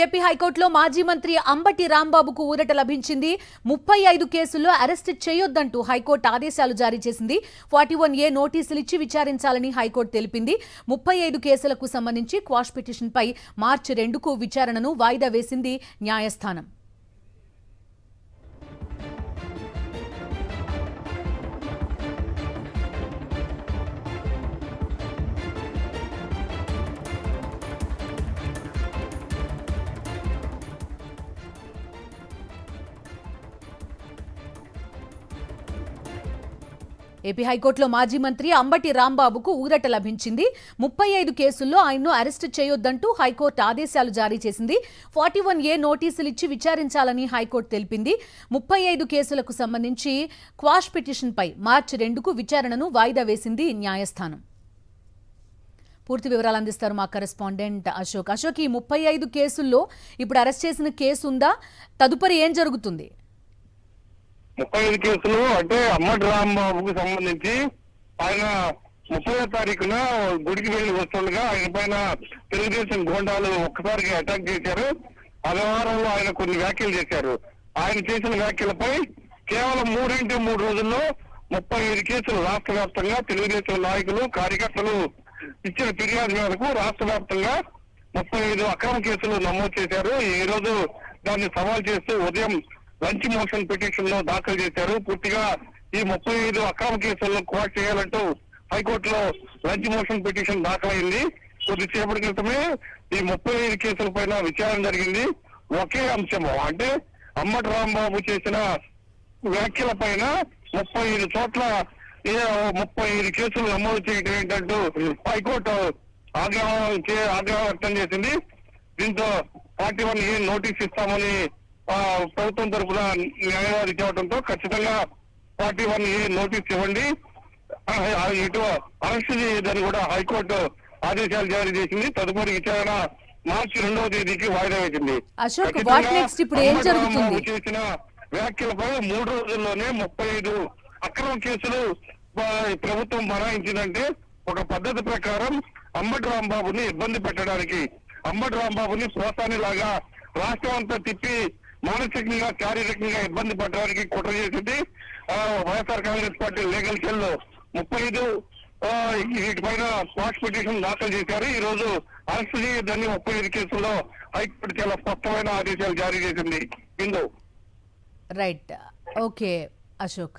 AP హైకోర్టులో మాజీ మంత్రి అంబటి రాంబాబుకు ఊరట లభించింది. 35 కేసుల్లో అరెస్ట్ చేయొద్దంటూ హైకోర్టు ఆదేశాలు జారీ చేసింది. 41A నోటీసులు ఇచ్చి విచారించాలని హైకోర్టు తెలిపింది. 35 కేసులకు సంబంధించి క్వాష్ పిటిషన్పై మార్చి 2కు విచారణను వాయిదా వేసింది న్యాయస్థానం. ఏపీ హైకోర్టులో మాజీ మంత్రి అంబటి రాంబాబుకు ఊరట లభించింది. 35 కేసుల్లో ఆయన్ను అరెస్టు చేయొద్దంటూ హైకోర్టు ఆదేశాలు జారీ చేసింది. 41A నోటీసులు ఇచ్చి విచారించాలని హైకోర్టు తెలిపింది. 35 కేసులకు సంబంధించి క్వాష్ పిటిషన్పై మార్చి 2కు విచారణను వాయిదా వేసింది న్యాయస్థానం. పూర్తి వివరాలు అందిస్తారు మా కరెస్పాండెంట్ అశోక్. అశోక్, ఈ 35 కేసుల్లో ఇప్పుడు అరెస్ట్ చేసిన కేసు ఉందా? తదుపరి ఏం జరుగుతుంది? 35 కేసులు అంటే అంబటి రాంబాబుకు సంబంధించి ఆయన 30వ తారీఖున గుడికి వెళ్లి వస్తుండగా ఆయన పైన తెలుగుదేశం గోండాలు ఒక్కసారిగా అటాక్ చేశారు. ఆ వ్యవహారంలో ఆయన కొన్ని వ్యాఖ్యలు చేశారు. ఆయన చేసిన వ్యాఖ్యలపై కేవలం 3 రోజుల్లో 35 కేసులు రాష్ట్ర వ్యాప్తంగా తెలుగుదేశం నాయకులు కార్యకర్తలు ఇచ్చిన ఫిర్యాదు మేరకు రాష్ట్ర వ్యాప్తంగా 35 అక్రమ కేసులు నమోదు చేశారు. ఈ రోజు దాన్ని సవాల్ చేస్తూ ఉదయం లంచ్ మోషన్ పిటిషన్ లో దాఖలు చేశారు. పూర్తిగా ఈ 35 అక్రమ కేసులను క్వాష్ చేయాలంటూ హైకోర్టులో లంచ్ మోషన్ పిటిషన్ దాఖలైంది. కొద్దిసేపటి క్రితమే ఈ 35 కేసుల పైన విచారణ జరిగింది. ఒకే అంశము అంటే అంబటి రాంబాబు చేసిన వ్యాఖ్యల పైన 35 చోట్ల 35 కేసులు నమోదు చేయడం ఏంటంటూ హైకోర్టు ఆగ్రహం వ్యక్తం చేసింది. దీంతో 41A నోటీస్ ఇస్తామని ప్రభుత్వం తరఫున న్యాయవాది చెప్పడంతో ఖచ్చితంగా 41A నోటీస్ ఇవ్వండి, ఇటు అరెస్ట్ చేయదని కూడా హైకోర్టు ఆదేశాలు జారీ చేసింది. తదుపరి విచారణ మార్చి 2వ తేదీకి వాయిదా వేసింది. చేసిన వ్యాఖ్యలపై 3 రోజుల్లోనే 35 అక్రమ కేసులు ప్రభుత్వం బనాయించిందంటే ఒక పద్ధతి ప్రకారం అంబటి రాంబాబుని ఇబ్బంది పెట్టడానికి, అంబటి రాంబాబుని ప్రోత్సాహనిలాగా రాష్ట్రం అంతా తిప్పి మానసికంగా శారీరకంగా ఇబ్బంది పడడానికి కుట్ర చేసింది. YSR Congress party legal cell 35 వీటిపైన క్వాష్ పిటిషన్ దాఖలు చేశారు. ఈ రోజు అరెస్ట్ చేయొద్దని 35 కేసుల్లో హైకోర్టు చాలా స్పష్టమైన ఆదేశాలు జారీ చేసింది. Right, okay Ashok.